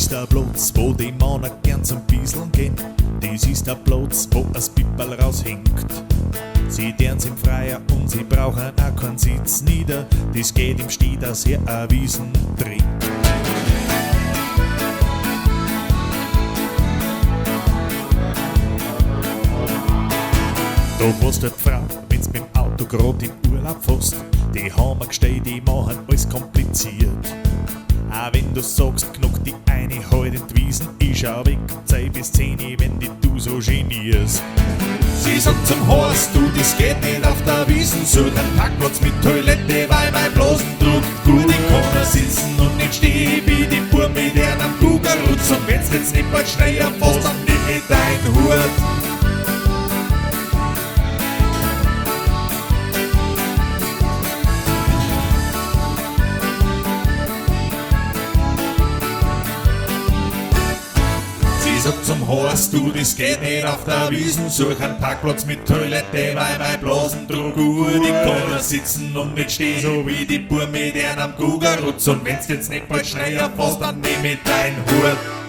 Der Platz, wo die Männer gern zum Bieseln gehen, das ist der Platz, wo das Pipperl raushängt. Sie dern's im Freier und sie brauchen auch keinen Sitz nieder, das geht im Steh, dass er a Wiesen trinkt. Da passt die Frau, wenn's beim Auto grad in Urlaub fährst, die haben wir gestellt, die machen alles kompliziert. Auch wenn du sagst, knack die eine halt in die Wiesen, ich schau weg, 10 bis 10, wenn dich du so genierst. Sie sagt zum Horst, du, das geht nicht auf der Wiesen, such einen Parkplatz mit Toilette, weil mein Blasen druckt gut. Ich kann da sitzen und nicht stehen, wie die Bur mit einem Kugelrutz, und wenn's jetzt nicht bald schneller fährst, dann nimm ich dein Hut. Sag zum Horst, du, das geht nicht auf der Wiesen, such einen Parkplatz mit Toilette, weil mein Blasendruck gut. Ich kann da sitzen und nicht stehen, so wie die Bur mit einem Kugelrutz, und wenn's jetzt nicht bald schneller fährst, dann nehm ich dein Hut.